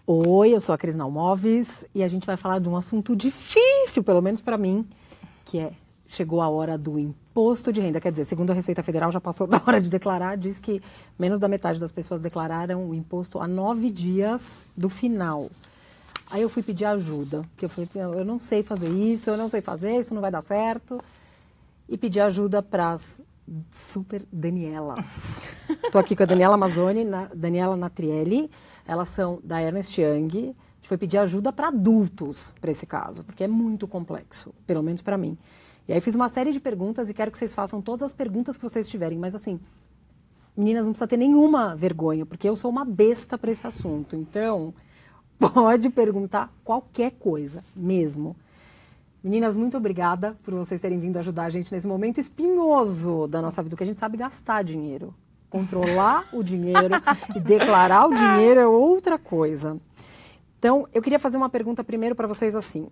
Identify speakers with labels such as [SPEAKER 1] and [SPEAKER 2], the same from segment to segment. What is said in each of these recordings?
[SPEAKER 1] Oi, eu sou a Cris Nalmoves e a gente vai falar de um assunto difícil, pelo menos para mim, que é, chegou a hora do imposto de renda. Quer dizer, segundo a Receita Federal, já passou da hora de declarar, diz que menos da metade das pessoas declararam o imposto há 9 dias do final. Aí eu fui pedir ajuda, porque eu falei, eu não sei fazer isso, eu não sei fazer, isso não vai dar certo. E pedi ajuda para as super Danielas. Estou aqui com a Daniela Mazzoni, Daniela Natrielli. Elas são da Ernst Young. A gente foi pedir ajuda para adultos, para esse caso, porque é muito complexo, pelo menos para mim. E aí fiz uma série de perguntas e quero que vocês façam todas as perguntas que vocês tiverem. Mas assim, meninas, não precisa ter nenhuma vergonha, porque eu sou uma besta para esse assunto. Então, pode perguntar qualquer coisa, mesmo. Meninas, muito obrigada por vocês terem vindo ajudar a gente nesse momento espinhoso da nossa vida, porque a gente sabe gastar dinheiro. Controlar o dinheiro e declarar o dinheiro é outra coisa. Então, eu queria fazer uma pergunta primeiro para vocês assim.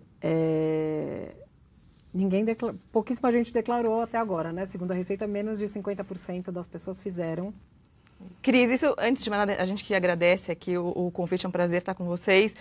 [SPEAKER 1] Pouquíssima gente declarou até agora, né? Segundo a Receita, menos de 50% das pessoas fizeram.
[SPEAKER 2] Cris, isso, antes de mais nada, a gente que agradece aqui o convite, é um prazer estar com vocês.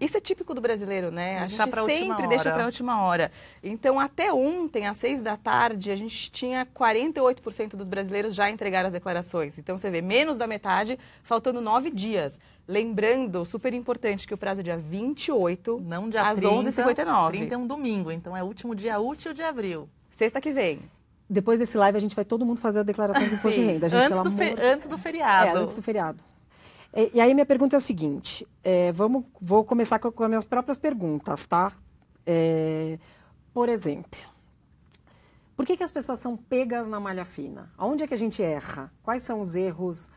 [SPEAKER 2] Isso é típico do brasileiro, né? A gente sempre deixa para a última hora. Então, até ontem, às 6 da tarde, a gente tinha 48% dos brasileiros já entregaram as declarações. Então, você vê, menos da metade, faltando 9 dias. Lembrando, super importante, que o prazo é dia 28,
[SPEAKER 3] não dia
[SPEAKER 2] às
[SPEAKER 3] 30,
[SPEAKER 2] 11h59.
[SPEAKER 3] 30 é um domingo, então é o último dia útil de abril.
[SPEAKER 2] Sexta que vem.
[SPEAKER 1] Depois desse live, a gente vai todo mundo fazer a declaração de imposto de renda. Gente,
[SPEAKER 3] antes do feriado.
[SPEAKER 1] Antes do feriado. E aí, minha pergunta é o seguinte. Vou começar com as minhas próprias perguntas, tá? Por exemplo, por que as pessoas são pegas na malha fina? Aonde é que a gente erra? Quais são os erros,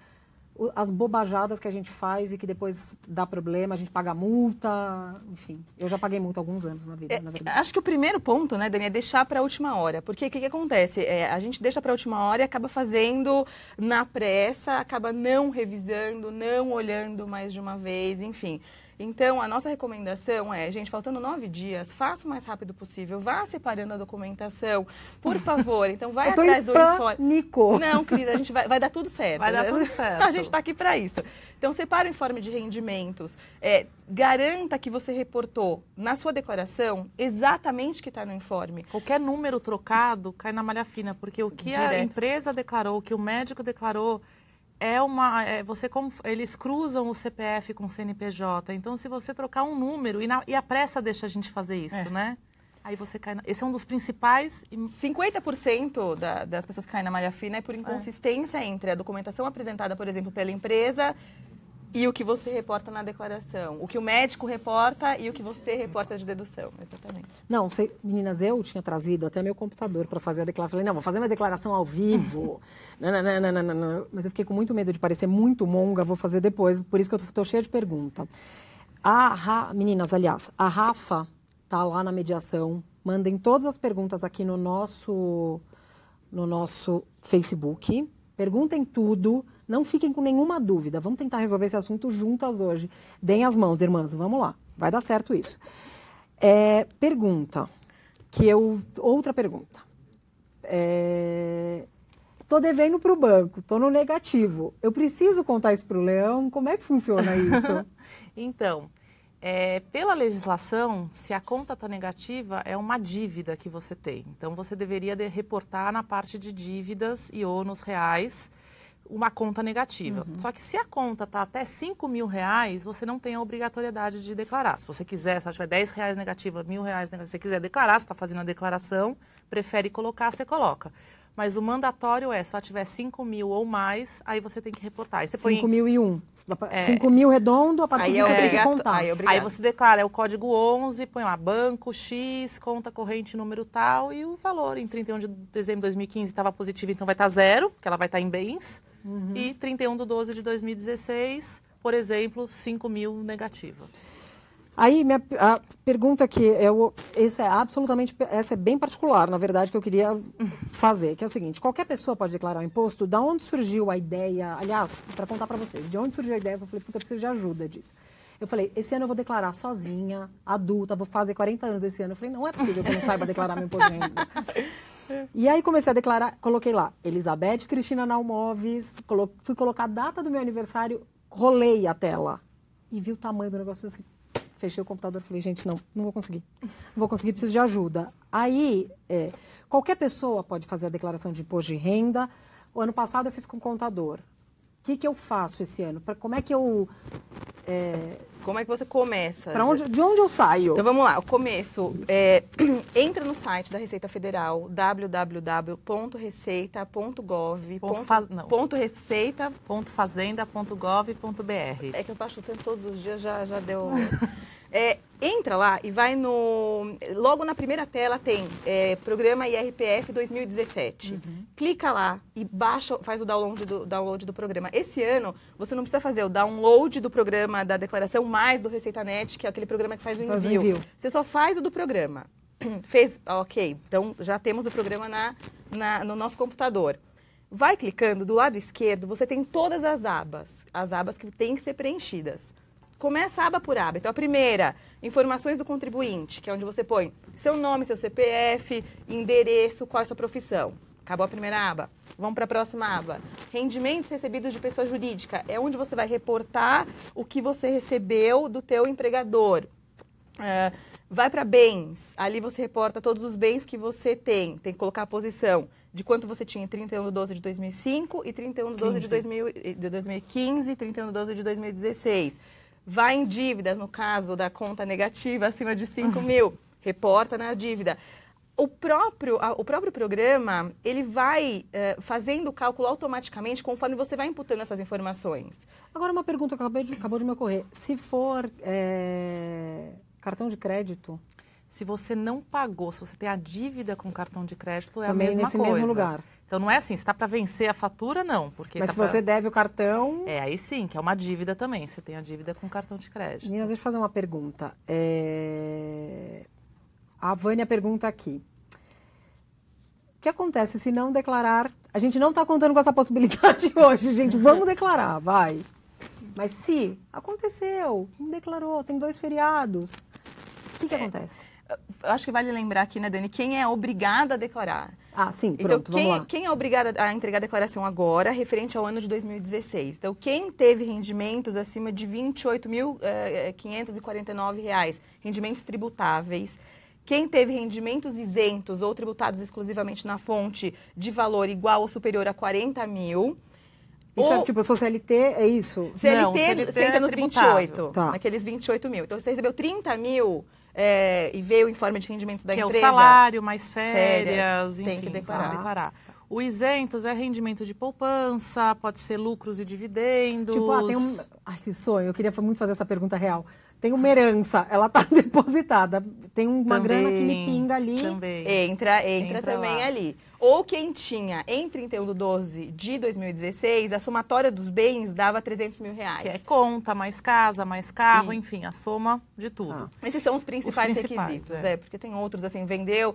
[SPEAKER 1] as bobajadas que a gente faz e que depois dá problema, a gente paga multa, enfim. Eu já paguei multa há alguns anos na vida, na verdade.
[SPEAKER 2] Acho que o primeiro ponto, né, Dani, é deixar para a última hora. Porque o que acontece? A gente deixa para a última hora e acaba fazendo na pressa, acaba não revisando, não olhando mais de uma vez, enfim. Então, a nossa recomendação é, gente, faltando 9 dias, faça o mais rápido possível, vá separando a documentação, por favor. Então, vai atrás do informe. Não, Cris, a gente vai dar tudo certo.
[SPEAKER 3] Vai dar tudo certo.
[SPEAKER 2] A gente está aqui para isso. Então, separe o informe de rendimentos, garanta que você reportou na sua declaração exatamente o que está no informe.
[SPEAKER 3] Qualquer número trocado cai na malha fina, porque o que a empresa declarou, o que o médico declarou, eles cruzam o CPF com o CNPJ. Então, se você trocar um número, e a pressa deixa a gente fazer isso, né? Aí você cai esse é um dos principais...
[SPEAKER 2] 50% das pessoas que caem na malha fina é por inconsistência entre a documentação apresentada, por exemplo, pela empresa e o que você reporta na declaração. O que o médico reporta e o que você reporta de dedução, exatamente.
[SPEAKER 1] Não, meninas, eu tinha trazido até meu computador para fazer a declaração. Falei, não, vou fazer minha declaração ao vivo. não. Mas eu fiquei com muito medo de parecer muito monga, vou fazer depois. Por isso que eu estou cheia de pergunta. Meninas, aliás, a Rafa tá lá na mediação. Mandem todas as perguntas aqui no nosso Facebook. Perguntem tudo. Não fiquem com nenhuma dúvida. Vamos tentar resolver esse assunto juntas hoje. Deem as mãos, irmãs. Vamos lá. Vai dar certo isso. Outra pergunta. Tô devendo para o banco. Tô no negativo. Eu preciso contar isso para o Leão? Como é que funciona isso?
[SPEAKER 3] Então, pela legislação, se a conta está negativa, é uma dívida que você tem. Então, você deveria reportar na parte de dívidas e ônus reais uma conta negativa. Só que se a conta está até R$5.000, você não tem a obrigatoriedade de declarar. Se você quiser, se tiver R$10 negativa, R$1.000 negativa, se você quiser declarar, você está fazendo a declaração, prefere colocar, você coloca. Mas o mandatório se ela tiver 5.000 ou mais, aí você tem que reportar. Aí você põe
[SPEAKER 1] 5.001. 5.000 redondo, a partir disso você tem que contar.
[SPEAKER 3] Aí você declara, o código 11, põe lá, banco X, conta corrente número tal, e o valor. Em 31 de dezembro de 2015 estava positivo, então vai estar 0, porque ela vai estar em bens. E 31 de 12 de 2016, por exemplo, 5.000 negativa.
[SPEAKER 1] Aí, a pergunta aqui, essa é bem particular, na verdade, que eu queria fazer, que é o seguinte, qualquer pessoa pode declarar o imposto, da onde surgiu a ideia, aliás, para contar para vocês, de onde surgiu a ideia, eu falei, puta, eu preciso de ajuda disso. Eu falei, esse ano eu vou declarar sozinha, adulta, vou fazer 40 anos esse ano. Eu falei, não é possível que eu não saiba declarar meu imposto de renda. E aí comecei a declarar, coloquei lá, Elizabeth Cristina Nalmoves, fui colocar a data do meu aniversário, rolei a tela. e vi o tamanho do negócio assim. Fechei o computador e falei, gente, não vou conseguir. Não vou conseguir, preciso de ajuda. Aí, qualquer pessoa pode fazer a declaração de imposto de renda. O ano passado eu fiz com contador. O que eu faço esse ano? Como é que eu...
[SPEAKER 2] Como é que você começa?
[SPEAKER 1] De onde eu saio?
[SPEAKER 2] Então vamos lá, o começo. Entra no site da Receita Federal,
[SPEAKER 3] www.receita.fazenda.gov.br.
[SPEAKER 2] É que eu passo chutando todos os dias, já deu... Entra lá e vai logo na primeira tela tem Programa IRPF 2017. Uhum. Clica lá e baixa, faz o download do programa. Esse ano, você não precisa fazer o download do programa da declaração mais do ReceitaNet, que é aquele programa que faz o envio. Você só faz o do programa. Fez? Ok. Então, já temos o programa no nosso computador. Vai clicando, do lado esquerdo, você tem todas as abas que têm que ser preenchidas. Começa aba por aba. Então, a primeira, informações do contribuinte, que é onde você põe seu nome, seu CPF, endereço, qual é a sua profissão. Acabou a primeira aba. Vamos para a próxima aba. Rendimentos recebidos de pessoa jurídica. É onde você vai reportar o que você recebeu do teu empregador. Vai para bens. Ali você reporta todos os bens que você tem. Tem que colocar a posição de quanto você tinha em 31/12 de 2005 e 31/12 de 2015 e 31/12 de 2016. Vai em dívidas, no caso da conta negativa acima de 5 mil, reporta na dívida. O próprio programa, ele vai fazendo o cálculo automaticamente conforme você vai imputando essas informações.
[SPEAKER 1] Agora, uma pergunta que acabou de me ocorrer. Se for cartão de crédito...
[SPEAKER 3] Se você não pagou, se você tem a dívida com cartão de crédito, é
[SPEAKER 1] também
[SPEAKER 3] a mesma
[SPEAKER 1] nesse
[SPEAKER 3] coisa.
[SPEAKER 1] mesmo lugar.
[SPEAKER 3] Então, não é assim, se está para vencer a fatura, não. Porque
[SPEAKER 1] mas se você deve o cartão...
[SPEAKER 3] aí sim, que é uma dívida também. Você tem a dívida com cartão de crédito.
[SPEAKER 1] Meninas, deixa eu fazer uma pergunta. A Vânia pergunta aqui. O que acontece se não declarar? A gente não está contando com essa possibilidade hoje, gente. Vamos declarar, vai. Mas se aconteceu, não declarou, tem 2 feriados, o que acontece?
[SPEAKER 2] Eu acho que vale lembrar aqui, né, Dani, quem é obrigado a declarar.
[SPEAKER 1] Ah, sim, pronto,
[SPEAKER 2] então,
[SPEAKER 1] vamos lá.
[SPEAKER 2] Quem é obrigado a entregar a declaração agora, referente ao ano de 2016? Então, quem teve rendimentos acima de R$ 28.549, rendimentos tributáveis, quem teve rendimentos isentos ou tributados exclusivamente na fonte de valor igual ou superior a 40 mil...
[SPEAKER 1] Isso é tipo, eu sou CLT, é isso?
[SPEAKER 2] CLT você entra nos 28, naqueles 28 mil. Então, você recebeu 30 mil... e veio o informe de rendimentos da empresa.
[SPEAKER 3] Que é o salário, mais férias, enfim,
[SPEAKER 2] tem que declarar.
[SPEAKER 3] O isentos é rendimento de poupança, pode ser lucros e dividendos.
[SPEAKER 1] Tipo, tem um... Ai, que sonho, eu queria muito fazer essa pergunta real. Tem uma herança, ela está depositada, tem uma grana que me pinga ali.
[SPEAKER 2] Também. Entra também ali. Ou quem tinha em 31/12 de 2016, a somatória dos bens dava 300 mil reais.
[SPEAKER 3] Que é conta, mais casa, mais carro, enfim, a soma de tudo.
[SPEAKER 2] Esses são os principais requisitos, porque tem outros, assim, vendeu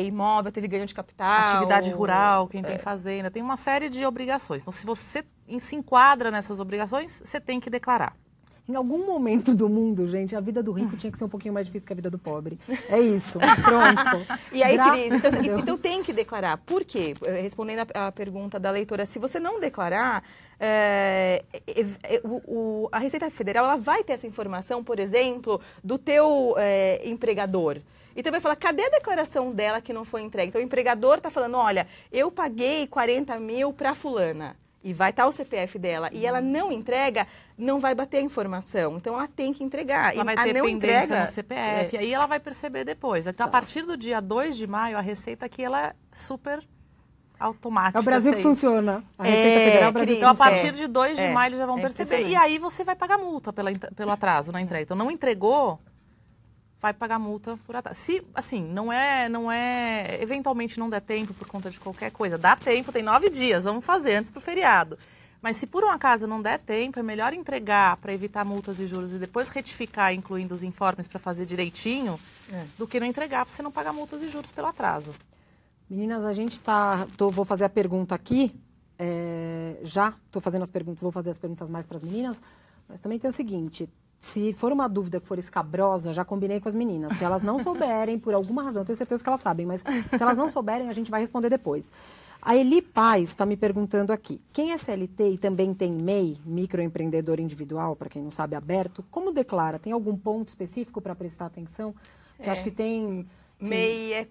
[SPEAKER 2] imóvel, teve ganho de capital.
[SPEAKER 3] Atividade rural, quem tem fazenda, tem uma série de obrigações. Então, se você se enquadra nessas obrigações, você tem que declarar.
[SPEAKER 1] Em algum momento do mundo, gente, a vida do rico tinha que ser um pouquinho mais difícil que a vida do pobre. É isso, pronto.
[SPEAKER 2] E aí, Cris, então tem que declarar. Por quê? Respondendo a pergunta da leitora, se você não declarar, a Receita Federal ela vai ter essa informação, por exemplo, do teu empregador. Então vai falar, cadê a declaração dela que não foi entregue? Então o empregador está falando, olha, eu paguei 40 mil para fulana. E vai estar o CPF dela. E ela não entrega, não vai bater a informação. Então, ela tem que entregar.
[SPEAKER 3] Ela vai ter pendência no CPF. E aí ela vai perceber depois. Então, a partir do dia 2 de maio, a Receita aqui ela é super automática.
[SPEAKER 1] É o Brasil que funciona. A Receita Federal, o Brasil
[SPEAKER 3] Então, a partir de 2 de maio, eles já vão perceber. E aí, você vai pagar multa pelo atraso na entrega. Então, não entregou, vai pagar multa por atraso. Se, assim, não é... Eventualmente não der tempo por conta de qualquer coisa. Dá tempo, tem 9 dias, vamos fazer antes do feriado. Mas se por um acaso não der tempo, é melhor entregar para evitar multas e juros e depois retificar, incluindo os informes para fazer direitinho, do que não entregar para você não pagar multas e juros pelo atraso.
[SPEAKER 1] Meninas, a gente vou fazer a pergunta aqui, estou fazendo as perguntas, vou fazer as perguntas mais para as meninas, mas também tem o seguinte... Se for uma dúvida que for escabrosa, já combinei com as meninas. Se elas não souberem, por alguma razão, tenho certeza que elas sabem, mas se elas não souberem, a gente vai responder depois. A Eli Paz está me perguntando aqui, quem é CLT e também tem MEI, microempreendedor individual, para quem não sabe, aberto, como declara? Tem algum ponto específico para prestar atenção? Porque acho que tem...
[SPEAKER 2] MEI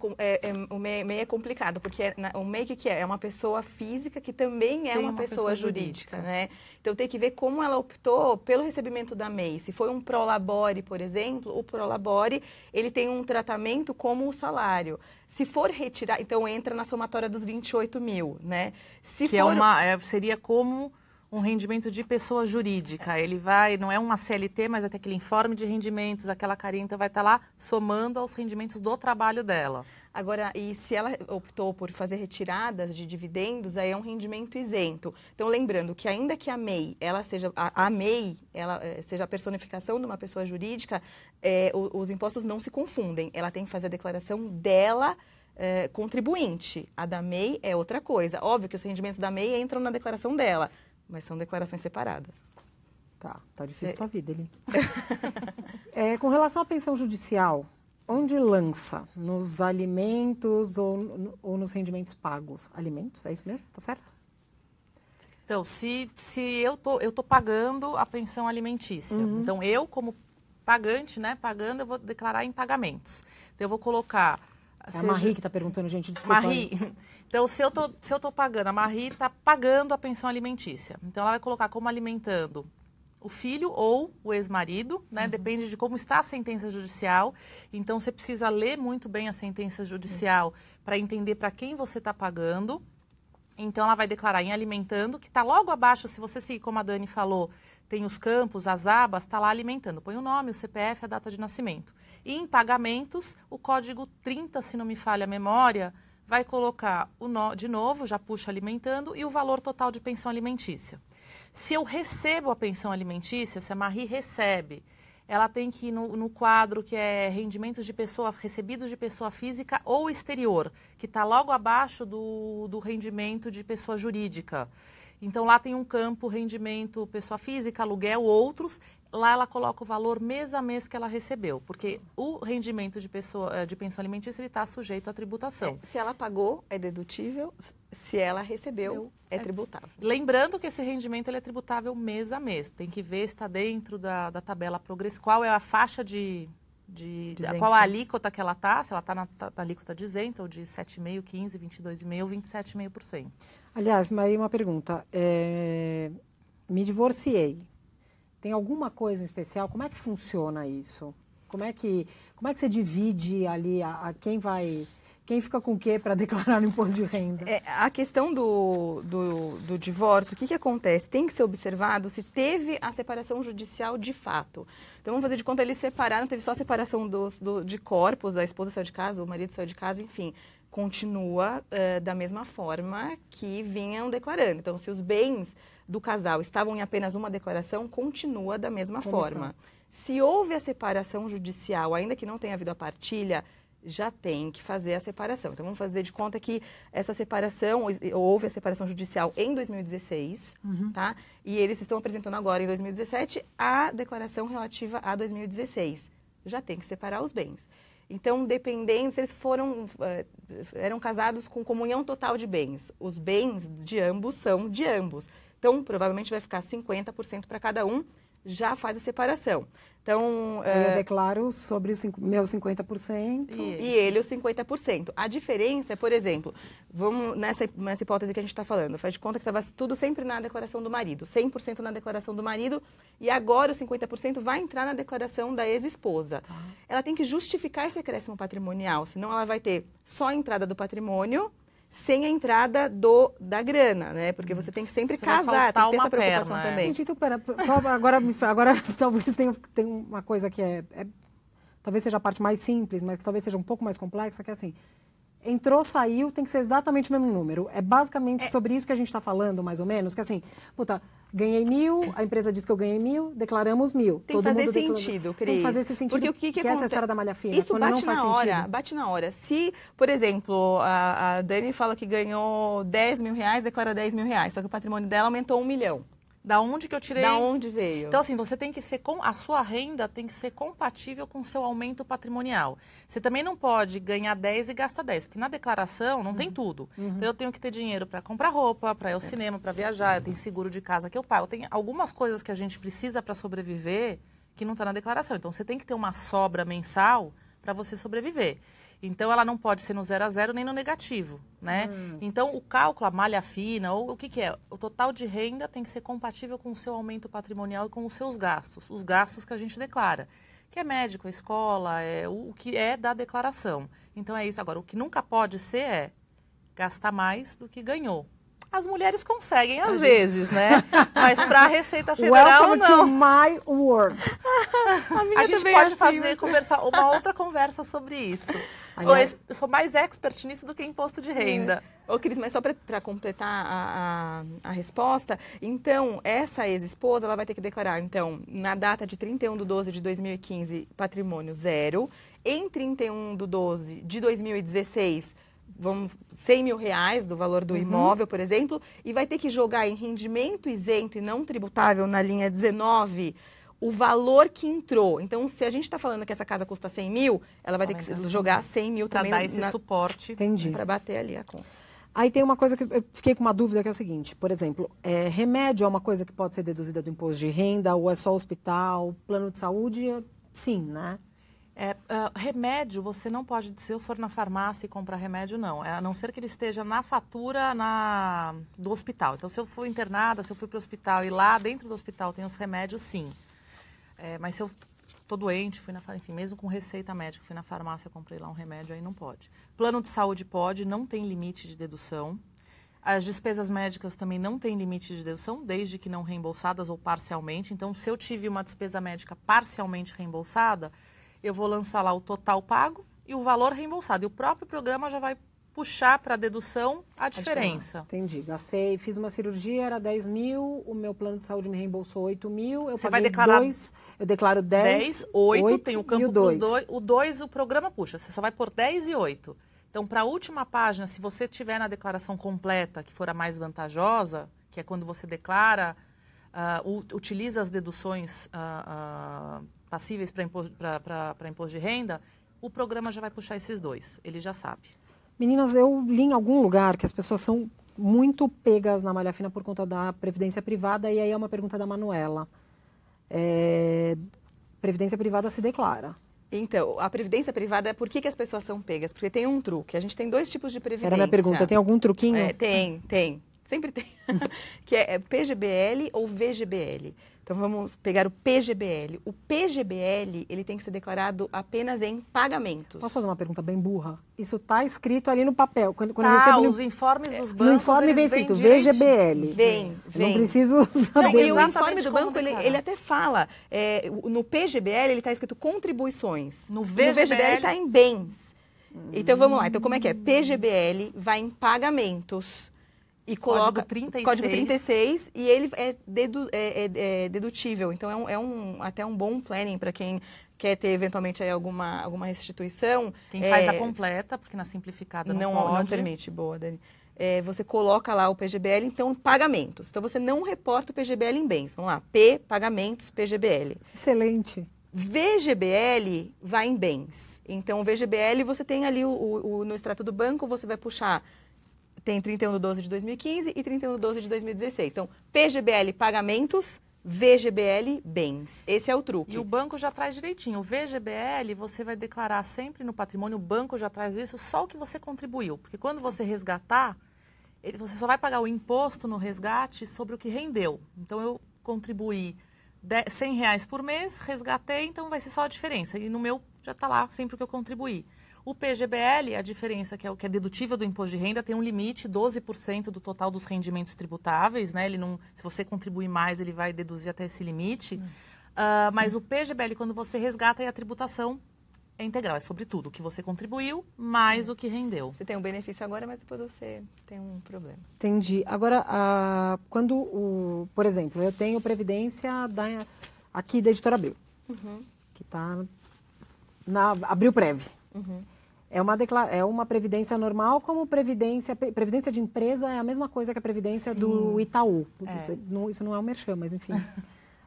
[SPEAKER 2] o MEI é complicado, porque o MEI o que é? É uma pessoa física que também é uma pessoa jurídica, né? Então tem que ver como ela optou pelo recebimento da MEI. Se foi um prolabore, por exemplo, o prolabore, ele tem um tratamento como o salário. Se for retirar, então entra na somatória dos 28 mil, né? Se
[SPEAKER 3] que
[SPEAKER 2] for...
[SPEAKER 3] seria como um rendimento de pessoa jurídica. Ele vai, não é uma CLT, mas até aquele informe de rendimentos, aquela carinha, então vai estar lá somando aos rendimentos do trabalho dela.
[SPEAKER 2] Agora, e se ela optou por fazer retiradas de dividendos, aí é um rendimento isento. Então, lembrando que ainda que a MEI, ela seja seja a personificação de uma pessoa jurídica, os impostos não se confundem. Ela tem que fazer a declaração dela, contribuinte. A da MEI é outra coisa. Óbvio que os rendimentos da MEI entram na declaração dela, mas são declarações separadas.
[SPEAKER 1] Tá difícil tua vida, Eli. Com relação à pensão judicial, onde lança? Nos alimentos ou nos rendimentos pagos? Alimentos? É isso mesmo? Tá certo?
[SPEAKER 3] Então, se eu tô pagando a pensão alimentícia, então eu como pagante, né, pagando, eu vou declarar em pagamentos. Então, eu vou colocar...
[SPEAKER 1] É a Marie que está perguntando, gente, desculpa.
[SPEAKER 3] Marie, então se eu tô pagando, a Marie está pagando a pensão alimentícia. Então, ela vai colocar como alimentando o filho ou o ex-marido, né? Depende de como está a sentença judicial. Então, você precisa ler muito bem a sentença judicial para entender para quem você está pagando. Então, ela vai declarar em alimentando, que está logo abaixo, se você seguir como a Dani falou, tem os campos, as abas, está lá alimentando. Põe o nome, o CPF, a data de nascimento. E em pagamentos, o código 30, se não me falha a memória, vai colocar, de novo, já puxa alimentando, e o valor total de pensão alimentícia. Se eu recebo a pensão alimentícia, se a Marie recebe, ela tem que ir no quadro que é rendimentos de pessoa, recebidos de pessoa física ou exterior, que está logo abaixo do rendimento de pessoa jurídica. Então, lá tem um campo, rendimento, pessoa física, aluguel, outros. Lá ela coloca o valor mês a mês que ela recebeu, porque o rendimento de pensão alimentícia está sujeito à tributação.
[SPEAKER 2] Se ela pagou, é dedutível. Se ela recebeu, é tributável.
[SPEAKER 3] Lembrando que esse rendimento ele é tributável mês a mês. Tem que ver se está dentro da tabela progressiva, qual é a faixa qual a alíquota que ela está, se ela está na alíquota de isento, ou de 7,5%, 15%, 22,5% ou 27,5%. Aliás,
[SPEAKER 1] aí uma pergunta. Me divorciei. Tem alguma coisa em especial? Como é que funciona isso? Como é que você divide ali quem fica com o quê para declarar no imposto de renda?
[SPEAKER 2] A questão do divórcio, o que acontece? Tem que ser observado se teve a separação judicial de fato. Então, vamos fazer de conta, eles separaram, teve só a separação de corpos, a esposa saiu de casa, o marido saiu de casa, enfim. Continua da mesma forma que vinham declarando. Então, se os bens do casal estavam em apenas uma declaração, continua da mesma forma. Se houve a separação judicial, ainda que não tenha havido a partilha, já tem que fazer a separação. Então, vamos fazer de conta que essa separação, houve a separação judicial em 2016, tá? E eles estão apresentando agora, em 2017, a declaração relativa a 2016. Já tem que separar os bens. Então, dependendo se eles eram casados com comunhão total de bens. Os bens de ambos são de ambos. Então, provavelmente vai ficar 50% para cada um, já faz a separação. Então,
[SPEAKER 1] eu declaro sobre os meus 50%.
[SPEAKER 2] E ele os 50%. A diferença é, por exemplo, vamos nessa hipótese que a gente está falando, faz de conta que estava tudo sempre na declaração do marido, 100% na declaração do marido, e agora os 50% vai entrar na declaração da ex-esposa. Tá. Ela tem que justificar esse acréscimo patrimonial, senão ela vai ter só a entrada do patrimônio, sem a entrada da grana, né? Porque você tem que sempre casar, tem que ter essa preocupação também.
[SPEAKER 1] Gente, então, pera, só agora talvez tenha uma coisa que talvez seja a parte mais simples, mas que talvez seja um pouco mais complexa, que é assim, entrou, saiu, tem que ser exatamente o mesmo número. É basicamente sobre isso que a gente está falando, mais ou menos, que assim, ganhei 1.000, a empresa diz que eu ganhei 1.000, declaramos 1.000.
[SPEAKER 2] Tem que fazer sentido, Cris.
[SPEAKER 1] Tem que fazer esse sentido,
[SPEAKER 2] porque o que
[SPEAKER 1] é essa história da malha fina.
[SPEAKER 2] Isso bate na hora. Se, por exemplo, a Dani fala que ganhou 10 mil reais, declara 10 mil reais, só que o patrimônio dela aumentou 1 milhão.
[SPEAKER 3] Da onde que eu tirei?
[SPEAKER 2] Da onde veio?
[SPEAKER 3] Então, assim, você tem que ser a sua renda tem que ser compatível com o seu aumento patrimonial. Você também não pode ganhar 10 e gastar 10, porque na declaração não tem tudo. Então, eu tenho que ter dinheiro para comprar roupa, para ir ao cinema, para viajar, eu tenho seguro de casa que eu pago. Tem algumas coisas que a gente precisa para sobreviver que não está na declaração. Então, você tem que ter uma sobra mensal para você sobreviver. Então, ela não pode ser no 0 a 0 nem no negativo, né? Então, o cálculo, a malha fina, ou o que é? O total de renda tem que ser compatível com o seu aumento patrimonial e com os seus gastos. Os gastos que a gente declara, que é médico, escola, o que é da declaração. Então, é isso. Agora, o que nunca pode ser é gastar mais do que ganhou. As mulheres conseguem, às vezes, né? Mas para a Receita Federal,
[SPEAKER 1] Welcome
[SPEAKER 3] não.
[SPEAKER 1] to my world.
[SPEAKER 3] A gente pode fazer uma outra conversa sobre isso. Eu sou mais expert nisso do que imposto de renda.
[SPEAKER 2] Ô, Cris, mas só para completar a resposta, então, essa ex-esposa, ela vai ter que declarar, então, na data de 31/12/2015, patrimônio 0, em 31/12/2016, vamos, R$100 mil do valor do imóvel, por exemplo, e vai ter que jogar em rendimento isento e não tributável na linha 19 o valor que entrou. Então, se a gente está falando que essa casa custa 100 mil, ela vai ter que jogar 100 mil também.
[SPEAKER 3] Para dar esse suporte.
[SPEAKER 1] Entendi.
[SPEAKER 2] Para bater ali a conta.
[SPEAKER 1] Aí tem uma coisa que eu fiquei com uma dúvida, que é o seguinte, por exemplo, remédio é uma coisa que pode ser deduzida do imposto de renda, ou é só hospital, plano de saúde? Sim, né?
[SPEAKER 3] Remédio, você não pode, se eu for na farmácia e comprar remédio, não. A não ser que ele esteja na fatura do hospital. Então, se eu for internada, se eu fui para o hospital e lá dentro do hospital tem os remédios, sim. Mas se eu estou doente, fui enfim, mesmo com receita médica, fui na farmácia, comprei lá um remédio, aí não pode. Plano de saúde pode, não tem limite de dedução. As despesas médicas também não têm limite de dedução, desde que não reembolsadas ou parcialmente. Então, se eu tive uma despesa médica parcialmente reembolsada, eu vou lançar lá o total pago e o valor reembolsado. E o próprio programa já vai puxar para a dedução a diferença.
[SPEAKER 1] Entendi. Gastei, fiz uma cirurgia, era 10 mil, o meu plano de saúde me reembolsou 8 mil, eu
[SPEAKER 3] Você
[SPEAKER 1] paguei
[SPEAKER 3] vai declarar
[SPEAKER 1] 2, eu declaro 10,
[SPEAKER 3] 8, tem o campo
[SPEAKER 1] dos
[SPEAKER 3] 2. O 2 o programa puxa, você só vai por 10 e 8. Então, para a última página, se você tiver na declaração completa, que for a mais vantajosa, que é quando você declara, utiliza as deduções passíveis para imposto de renda, o programa já vai puxar esses dois, ele já sabe.
[SPEAKER 1] Meninas, eu li em algum lugar que as pessoas são muito pegas na malha fina por conta da previdência privada, e aí é uma pergunta da Manuela. Previdência privada se declara.
[SPEAKER 2] Então, a previdência privada, por que as pessoas são pegas? Porque tem um truque. A gente tem dois tipos de previdência.
[SPEAKER 1] Era a minha pergunta, tem algum truquinho?
[SPEAKER 2] Tem. Sempre tem. Que é PGBL ou VGBL. Então, vamos pegar o PGBL. O PGBL, ele tem que ser declarado apenas em pagamentos.
[SPEAKER 1] Posso fazer uma pergunta bem burra? Isso está escrito ali no papel. Quando eu recebo
[SPEAKER 3] os informes dos bancos,
[SPEAKER 1] no informe vem escrito VGBL.
[SPEAKER 2] Vem.
[SPEAKER 1] Não preciso saber.
[SPEAKER 2] Não, e o informe do banco, ele até fala. No PGBL, ele está escrito contribuições.
[SPEAKER 3] No VGBL
[SPEAKER 2] está em bens. Então, vamos lá. Então, como é que é? PGBL vai em pagamentos. E coloca código 36 e ele é dedutível. Então, até um bom planning para quem quer ter eventualmente aí alguma restituição.
[SPEAKER 3] Quem faz a completa, porque na simplificada não pode.
[SPEAKER 2] Não permite, boa, Dani. Você coloca lá o PGBL, então, pagamentos. Então, você não reporta o PGBL em bens. Vamos lá, pagamentos, PGBL.
[SPEAKER 1] Excelente.
[SPEAKER 2] VGBL vai em bens. Então, o VGBL, você tem ali no extrato do banco, você vai puxar... Tem 31/12/2015 e 31/12/2016. Então, PGBL pagamentos, VGBL bens. Esse é o truque.
[SPEAKER 3] E o banco já traz direitinho. O VGBL você vai declarar sempre no patrimônio, o banco já traz isso, só o que você contribuiu. Porque quando você resgatar, você só vai pagar o imposto no resgate sobre o que rendeu. Então, eu contribuí R$100 por mês, resgatei, então vai ser só a diferença. E no meu já está lá sempre o que eu contribuí. O PGBL, a diferença que é dedutível do imposto de renda, tem um limite, 12% do total dos rendimentos tributáveis, né? Ele não, se você contribuir mais, ele vai deduzir até esse limite. Mas o PGBL, quando você resgata, a tributação é integral, é sobre tudo. O que você contribuiu, mais o que rendeu.
[SPEAKER 2] Você tem um benefício agora, mas depois você tem um problema.
[SPEAKER 1] Entendi. Agora, por exemplo, eu tenho previdência aqui da Editora Abril, que está na Abril Prev. É uma previdência normal, como previdência de empresa é a mesma coisa que a previdência do Itaú. Isso não é um merchan, mas enfim.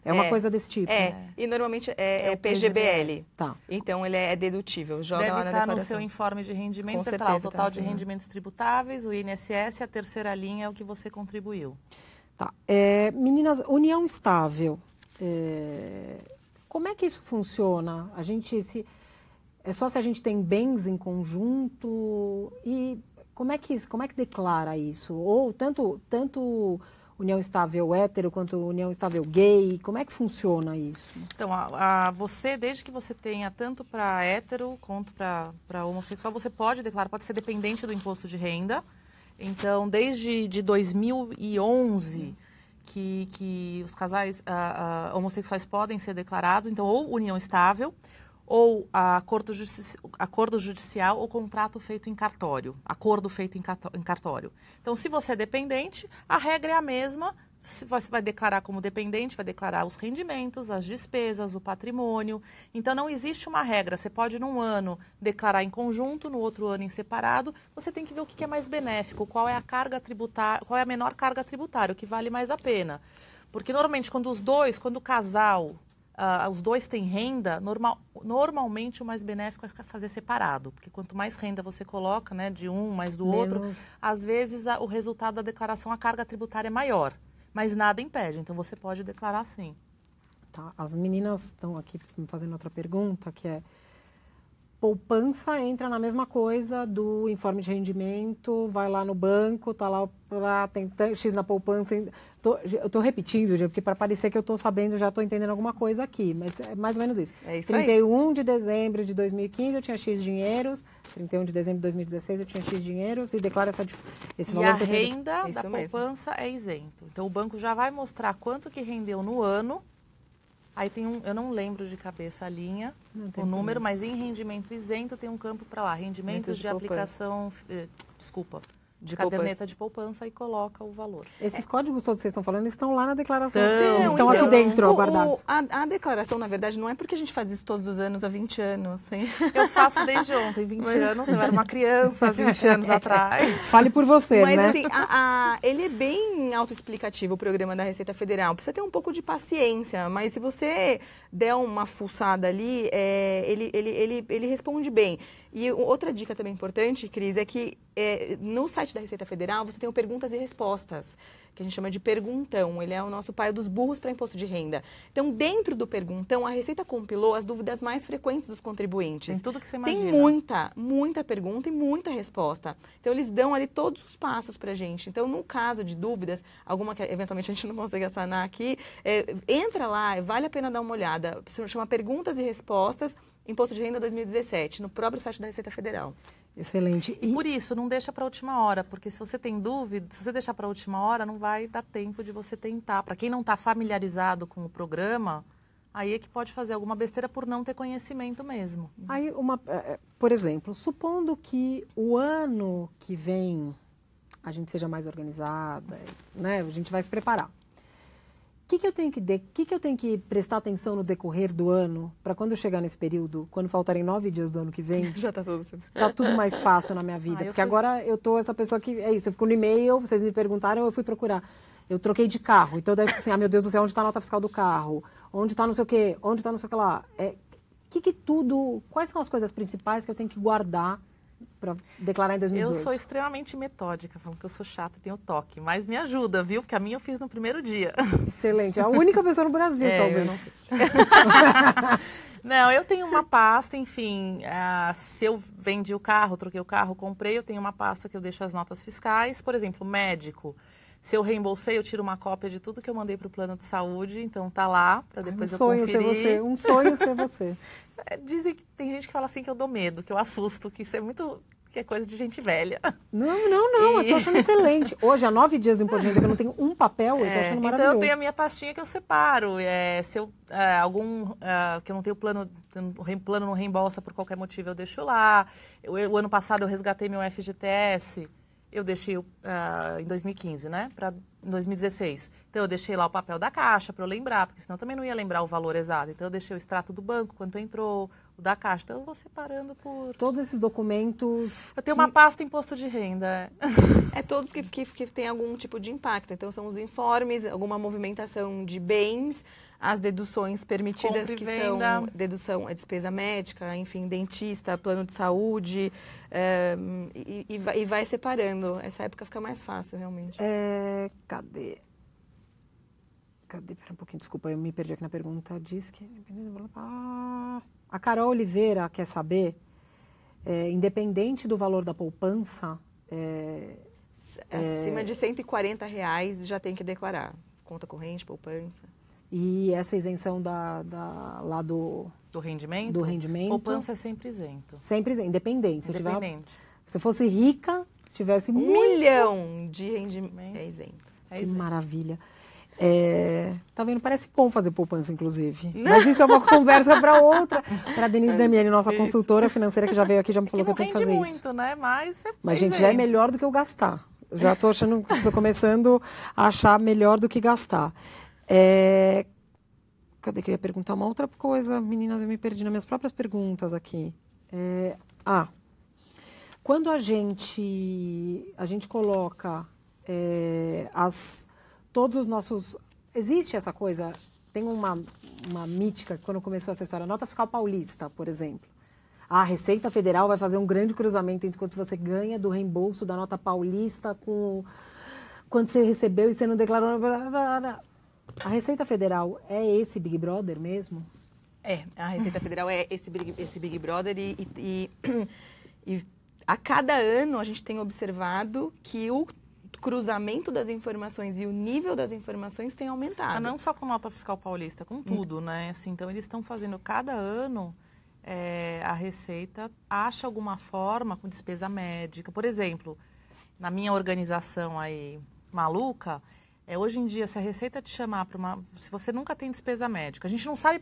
[SPEAKER 1] É uma coisa desse tipo.
[SPEAKER 2] E normalmente é PGBL.
[SPEAKER 1] Tá.
[SPEAKER 2] Então ele é dedutível. Joga
[SPEAKER 3] Deve
[SPEAKER 2] lá na
[SPEAKER 3] estar
[SPEAKER 2] declaração.
[SPEAKER 3] no seu informe de rendimento,
[SPEAKER 2] Com
[SPEAKER 3] tá lá, o
[SPEAKER 2] certeza,
[SPEAKER 3] total de rendimentos tributáveis, o INSS, a terceira linha é o que você contribuiu.
[SPEAKER 1] Tá. Meninas, união estável. Como é que isso funciona? É só se a gente tem bens em conjunto? E como é que declara isso? Ou tanto união estável hétero quanto união estável gay? Como é que funciona isso?
[SPEAKER 3] Então, você, desde que você tenha tanto para hétero quanto para homossexual, você pode declarar, pode ser dependente do imposto de renda. Então, desde 2011, que os casais homossexuais podem ser declarados, então, ou união estável, ou acordo judicial ou contrato feito em cartório, acordo feito em cartório. Então, se você é dependente, a regra é a mesma. Você vai declarar como dependente, vai declarar os rendimentos, as despesas, o patrimônio. Então, não existe uma regra. Você pode, num ano, declarar em conjunto, no outro ano em separado. Você tem que ver o que é mais benéfico, qual é a carga tributária, qual é a menor carga tributária, o que vale mais a pena. Porque, normalmente, quando o casal... os dois têm renda, normalmente o mais benéfico é fazer separado, porque quanto mais renda você coloca, né, de um mais do outro, às vezes o resultado da declaração, a carga tributária é maior, mas nada impede, então você pode declarar sim.
[SPEAKER 1] Tá. As meninas estão aqui me fazendo outra pergunta, que é: poupança entra na mesma coisa do informe de rendimento, vai lá no banco, tá lá tem X na poupança. Eu estou repetindo, porque para parecer que eu estou sabendo, já estou entendendo alguma coisa aqui, mas é mais ou menos isso.
[SPEAKER 2] É isso
[SPEAKER 1] 31 de dezembro de 2015 eu tinha X dinheiros, 31 de dezembro de 2016 eu tinha X dinheiros e declara esse valor.
[SPEAKER 3] E a renda da poupança é isento. Então o banco já vai mostrar quanto que rendeu no ano. Aí tem eu não lembro de cabeça a linha, o número, mas em rendimento isento tem um campo para lá, rendimentos de aplicação, de caderneta de poupança, e coloca o valor.
[SPEAKER 1] Esses códigos todos que vocês estão falando estão lá na declaração. Estão aqui dentro, guardados.
[SPEAKER 2] A declaração, na verdade, não é porque a gente faz isso todos os anos, há 20 anos. Hein?
[SPEAKER 3] Eu faço desde ontem, 20 anos, eu era uma criança 20 anos atrás.
[SPEAKER 1] Fale por você,
[SPEAKER 2] mas,
[SPEAKER 1] né?
[SPEAKER 2] Mas assim, ele é bem autoexplicativo, o programa da Receita Federal. Precisa ter um pouco de paciência, mas se você der uma fuçada ali, ele responde bem. E outra dica também importante, Cris, é que no site da Receita Federal você tem o Perguntas e Respostas, que a gente chama de Perguntão. Ele é o nosso pai dos burros para imposto de renda. Então, dentro do Perguntão, a Receita compilou as dúvidas mais frequentes dos contribuintes.
[SPEAKER 3] Tem tudo que você imagina.
[SPEAKER 2] Tem muita pergunta e muita resposta. Então, eles dão ali todos os passos para a gente. Então, no caso de dúvidas, alguma que eventualmente a gente não consegue sanar aqui, entra lá, vale a pena dar uma olhada. Se chama Perguntas e Respostas, Imposto de Renda 2017, no próprio site da Receita Federal.
[SPEAKER 1] Excelente.
[SPEAKER 3] E por isso, não deixa para a última hora, porque se você tem dúvida, se você deixar para a última hora, não vai dar tempo de você tentar. Para quem não está familiarizado com o programa, aí é que pode fazer alguma besteira por não ter conhecimento mesmo.
[SPEAKER 1] Aí, por exemplo, supondo que o ano que vem a gente seja mais organizada, né? A gente vai se preparar. O que eu tenho que prestar atenção no decorrer do ano, para quando eu chegar nesse período, quando faltarem 9 dias do ano que vem,
[SPEAKER 2] já tá
[SPEAKER 1] tudo mais fácil na minha vida. Porque agora eu tô essa pessoa que, eu fico no e-mail, vocês me perguntaram, eu fui procurar. Eu troquei de carro, então deve ser assim, meu Deus do céu, onde está a nota fiscal do carro? Onde está não sei o quê? Onde está não sei o que lá? Quais são as coisas principais que eu tenho que guardar para declarar em 2018?
[SPEAKER 3] Eu sou extremamente metódica, porque eu sou chata, tenho toque, mas me ajuda, viu? Porque a minha eu fiz no primeiro dia.
[SPEAKER 1] Excelente, é a única pessoa no Brasil, talvez.
[SPEAKER 3] Eu não fiz. Não, eu tenho uma pasta, enfim, se eu vendi o carro, troquei o carro, comprei, eu tenho uma pasta que eu deixo as notas fiscais, por exemplo, médico. Se eu reembolsei, eu tiro uma cópia de tudo que eu mandei para o plano de saúde, então tá lá, para depois eu conferir.
[SPEAKER 1] Um sonho ser você.
[SPEAKER 3] Dizem que tem gente que fala assim que eu dou medo, que eu assusto, que isso é muito... que é coisa de gente velha.
[SPEAKER 1] Não, eu tô achando excelente. Hoje, há 9 dias do imposto de renda que eu não tenho um papel, eu tô achando maravilhoso.
[SPEAKER 3] Então eu tenho a minha pastinha que eu separo. Se eu, que eu não tenho plano não reembolsa por qualquer motivo, eu deixo lá. O ano passado eu resgatei meu FGTS, eu deixei em 2015, né? Para 2016. Então eu deixei lá o papel da Caixa para eu lembrar, porque senão eu também não ia lembrar o valor exato. Então eu deixei o extrato do banco, quanto entrou, o da Caixa. Então, eu vou separando por...
[SPEAKER 1] Todos esses documentos...
[SPEAKER 3] Eu tenho uma pasta imposto de renda.
[SPEAKER 2] Todos que têm algum tipo de impacto. Então, são os informes, alguma movimentação de bens, as deduções permitidas, que são dedução a despesa médica, enfim, dentista, plano de saúde, e vai separando. Essa época fica mais fácil, realmente.
[SPEAKER 1] Cadê? Pera um pouquinho, desculpa, eu me perdi aqui na pergunta. Diz que... A Carol Oliveira quer saber, independente do valor da poupança...
[SPEAKER 2] Acima de R$140 já tem que declarar. Conta corrente, poupança.
[SPEAKER 1] E essa isenção lá do
[SPEAKER 3] rendimento?
[SPEAKER 1] Do rendimento.
[SPEAKER 3] Poupança é sempre isento.
[SPEAKER 1] Sempre isento, independente.
[SPEAKER 3] Independente.
[SPEAKER 1] Se fosse rica, tivesse
[SPEAKER 2] $1 milhão de rendimento, é isento.
[SPEAKER 1] Que maravilha. Tá vendo? Parece bom fazer poupança, inclusive. Mas isso é uma conversa para outra. Para a Denise Damiani, nossa consultora financeira, que já veio aqui, já me falou que eu tenho que fazer isso.
[SPEAKER 3] Muito, né? Mas
[SPEAKER 1] gente, já é melhor do que eu gastar. Já estou começando a achar melhor do que gastar. Cadê que eu ia perguntar uma outra coisa? Meninas, eu me perdi nas minhas próprias perguntas aqui. Quando a gente coloca todos os nossos... Existe essa coisa, tem uma mítica, quando começou essa história, a nota fiscal paulista, por exemplo. A Receita Federal vai fazer um grande cruzamento entre quanto você ganha do reembolso da nota paulista com quanto você recebeu e você não declarou. A Receita Federal é esse Big Brother mesmo?
[SPEAKER 2] A Receita Federal é esse Big Brother e a cada ano a gente tem observado que o cruzamento das informações e o nível das informações tem aumentado.
[SPEAKER 3] Não só com nota fiscal paulista, com tudo, né? Assim, então, eles estão fazendo cada ano, a Receita acha alguma forma com despesa médica. Por exemplo, na minha organização aí maluca, hoje em dia, se a Receita te chamar para uma... Se você nunca tem despesa médica, a gente não sabe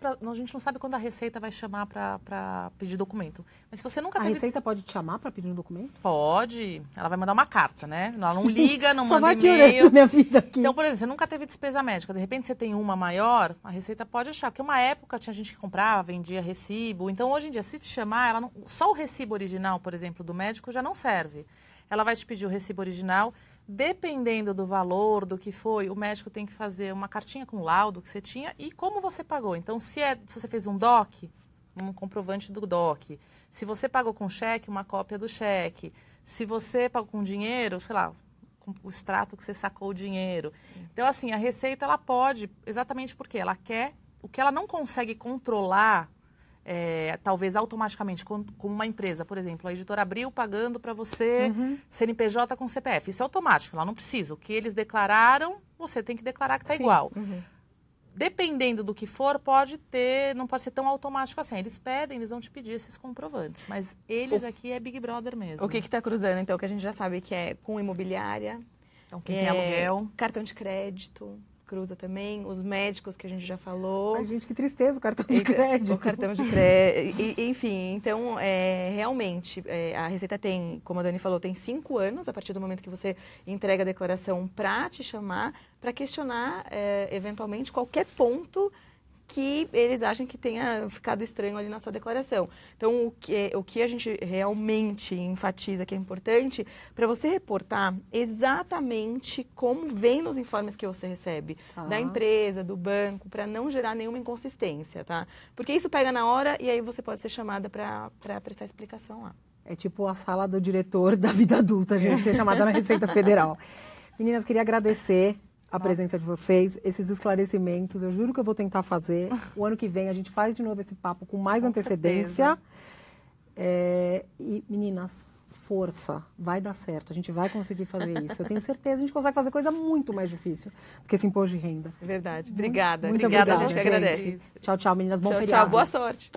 [SPEAKER 3] quando a Receita vai chamar para pedir documento. Mas se você nunca
[SPEAKER 1] A Receita pode te chamar para pedir um documento?
[SPEAKER 3] Pode. Ela vai mandar uma carta, né? Ela não liga, não
[SPEAKER 1] Só
[SPEAKER 3] manda
[SPEAKER 1] vai
[SPEAKER 3] e-mail.
[SPEAKER 1] Minha vida aqui.
[SPEAKER 3] Então, por exemplo, você nunca teve despesa médica. De repente, você tem uma maior, a Receita pode achar. Porque uma época tinha gente que comprava, vendia recibo. Então, hoje em dia, se te chamar, só o recibo original, por exemplo, do médico já não serve. Ela vai te pedir o recibo original. Dependendo do valor, do que foi, o médico tem que fazer uma cartinha com laudo que você tinha e como você pagou. Então, se você fez um DOC, um comprovante do DOC. Se você pagou com cheque, uma cópia do cheque. Se você pagou com dinheiro, sei lá, com o extrato que você sacou o dinheiro. Então, assim, a Receita, ela pode, exatamente porque ela quer, o que ela não consegue controlar, talvez automaticamente, como uma empresa, por exemplo, a Editora Abril pagando para você CNPJ com CPF. Isso é automático, ela não precisa. O que eles declararam, você tem que declarar que está igual. Dependendo do que for, não pode ser tão automático assim. Eles vão te pedir esses comprovantes. Mas eles aqui é Big Brother mesmo.
[SPEAKER 2] O que está cruzando, então, que a gente já sabe que é com imobiliária,
[SPEAKER 3] então, quem tem aluguel,
[SPEAKER 2] cartão de crédito... Cruza também, os médicos que a gente já falou.
[SPEAKER 1] Ai, gente, que tristeza, o cartão de crédito.
[SPEAKER 2] O cartão de crédito. Enfim, então, realmente, a Receita tem, como a Dani falou, tem 5 anos, a partir do momento que você entrega a declaração para te chamar, para questionar, eventualmente, qualquer ponto que eles achem que tenha ficado estranho ali na sua declaração. Então, o que a gente realmente enfatiza que é importante, para você reportar exatamente como vem nos informes que você recebe, da empresa, do banco, para não gerar nenhuma inconsistência, tá? Porque isso pega na hora e aí você pode ser chamada para prestar explicação lá.
[SPEAKER 1] É tipo a sala do diretor da vida adulta, a gente ser chamada na Receita Federal. Meninas, queria agradecer a presença de vocês, esses esclarecimentos, eu juro que eu vou tentar fazer. O ano que vem a gente faz de novo esse papo com mais antecedência. E, meninas, força, vai dar certo, a gente vai conseguir fazer isso. Eu tenho certeza, a gente consegue fazer coisa muito mais difícil do que esse imposto de renda.
[SPEAKER 2] É verdade. Obrigada.
[SPEAKER 1] Muito obrigada,
[SPEAKER 2] a gente que agradece.
[SPEAKER 1] Tchau, tchau, meninas, bom feriado.
[SPEAKER 2] Tchau, boa sorte.